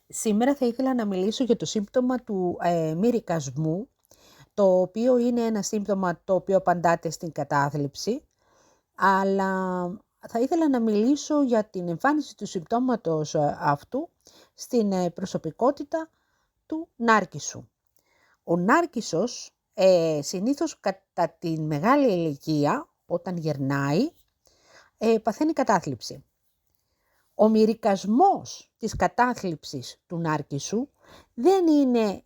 Σήμερα θα ήθελα να μιλήσω για το σύμπτωμα του μυρικασμού, το οποίο είναι ένα σύμπτωμα το οποίο απαντάται στην κατάθλιψη, αλλά θα ήθελα να μιλήσω για την εμφάνιση του συμπτώματος αυτού στην προσωπικότητα του νάρκισσου. Ο νάρκισσος συνήθως κατά τη μεγάλη ηλικία, όταν γερνάει, παθαίνει κατάθλιψη. Ο μυρικασμός της κατάθλιψης του νάρκισσου δεν είναι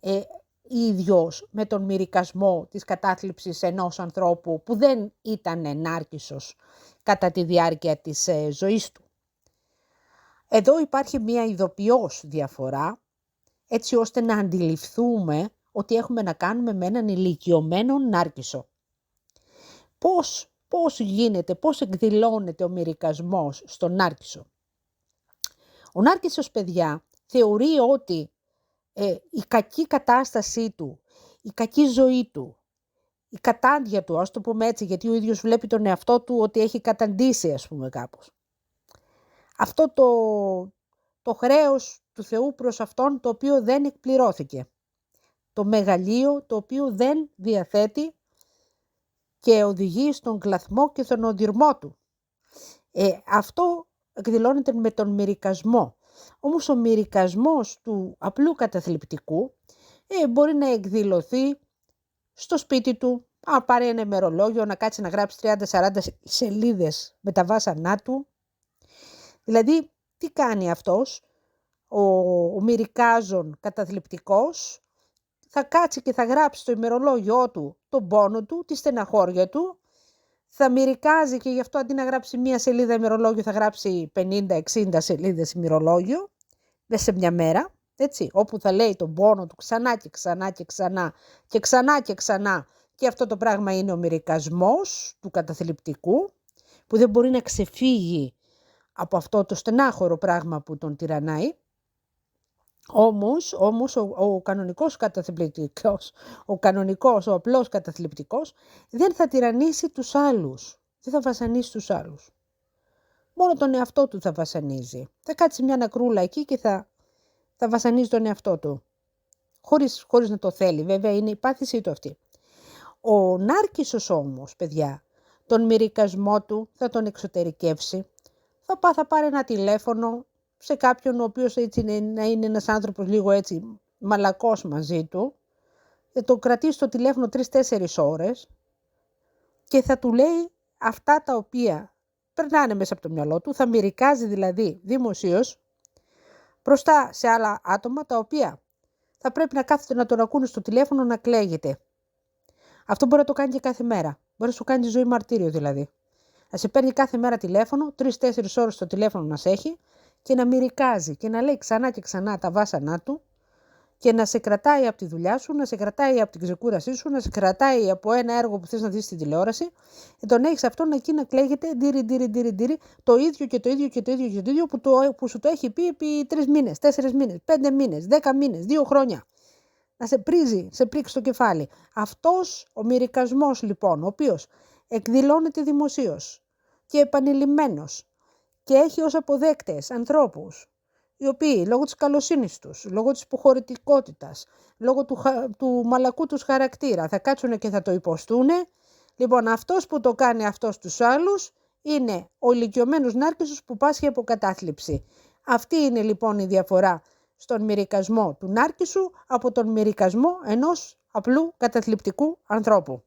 ίδιος με τον μυρικασμό της κατάθλιψης ενός ανθρώπου που δεν ήταν νάρκισσος κατά τη διάρκεια της ζωής του. Εδώ υπάρχει μία ειδοποιώς διαφορά, έτσι ώστε να αντιληφθούμε ότι έχουμε να κάνουμε με έναν ηλικιωμένο νάρκισσο. Πώς γίνεται, πώς εκδηλώνεται ο μυρικασμός στον νάρκισσο? Ο νάρκισσος, παιδιά, θεωρεί ότι η κακή κατάστασή του, η κακή ζωή του, η κατάντια του, ας το πούμε έτσι, γιατί ο ίδιος βλέπει τον εαυτό του ότι έχει καταντήσει, ας πούμε κάπως. Αυτό το χρέος του Θεού προς αυτόν, το οποίο δεν εκπληρώθηκε. Το μεγαλείο το οποίο δεν διαθέτει και οδηγεί στον κλαθμό και τον οδυρμό του. Αυτό εκδηλώνεται με τον μυρικασμό. Όμως ο μυρικασμός του απλού καταθλιπτικού μπορεί να εκδηλωθεί στο σπίτι του, αν πάρει ένα ημερολόγιο, να κάτσει να γράψει 30-40 σελίδες με τα βάσανά του. Δηλαδή, τι κάνει αυτός, ο μυρικάζων καταθλιπτικός, θα κάτσει και θα γράψει στο ημερολόγιο του τον πόνο του, τη στεναχώρια του, θα μυρικάζει και γι' αυτό αντί να γράψει μία σελίδα ημερολόγιο θα γράψει 50-60 σελίδες ημερολόγιο, δεν σε μια μέρα, έτσι, όπου θα λέει τον πόνο του ξανά και ξανά και ξανά και ξανά και ξανά, και αυτό το πράγμα είναι ο μυρικασμός του καταθλιπτικού, που δεν μπορεί να ξεφύγει από αυτό το στενάχωρο πράγμα που τον τυραννάει. Όμως ο κανονικός καταθλιπτικός, ο απλός καταθλιπτικός δεν θα τυραννήσει τους άλλους, δεν θα βασανίσει τους άλλους. Μόνο τον εαυτό του θα βασανίζει. Θα κάτσει μια νακρούλα εκεί και θα βασανίζει τον εαυτό του. Χωρίς να το θέλει, βέβαια είναι η πάθησή του αυτή. Ο νάρκισσος όμως, παιδιά, τον μυρικασμό του θα τον εξωτερικεύσει. Θα πάρει ένα τηλέφωνο σε κάποιον ο οποίος έτσι να είναι ένας άνθρωπος λίγο έτσι μαλακός μαζί του, θα το κρατήσει στο τηλέφωνο 3-4 ώρες και θα του λέει αυτά τα οποία περνάνε μέσα από το μυαλό του, θα μυρικάζει δηλαδή δημοσίως μπροστά σε άλλα άτομα τα οποία θα πρέπει να κάθεται να τον ακούνε στο τηλέφωνο να κλαίγεται. Αυτό μπορεί να το κάνει και κάθε μέρα, μπορεί να σου κάνει τη ζωή μαρτύριο δηλαδή. Να σε παίρνει κάθε μέρα τηλέφωνο, 3-4 ώρες στο τηλέφωνο να σε έχει και να μυρικάζει και να λέει ξανά και ξανά τα βάσανά του και να σε κρατάει από τη δουλειά σου, να σε κρατάει από την ξεκούρασή σου, να σε κρατάει από ένα έργο που θες να δεις στην τηλεόραση και τον έχεις αυτόν εκεί να κλαίγεται ντύρι, το ίδιο και το ίδιο και το ίδιο και το ίδιο που σου το έχει πει επί 3 μήνες, 4 μήνες, 5 μήνες, 10 μήνες, 2 χρόνια. Να σε πρίζει, σε πρίξει το κεφάλι. Αυτός ο μυρικασμός λοιπόν, ο οποίος εκδηλώνεται δημοσίως και επανειλημμένος και έχει ως αποδέκτες ανθρώπους οι οποίοι λόγω της καλοσύνης τους, λόγω της υποχωρητικότητας, λόγω του μαλακού τους χαρακτήρα θα κάτσουν και θα το υποστούν. Λοιπόν, αυτός που το κάνει αυτό στους άλλους είναι ο ηλικιωμένος νάρκισσος που πάσχει από κατάθλιψη. Αυτή είναι λοιπόν η διαφορά στον μυρικασμό του νάρκισσου από τον μυρικασμό ενός απλού καταθλιπτικού ανθρώπου.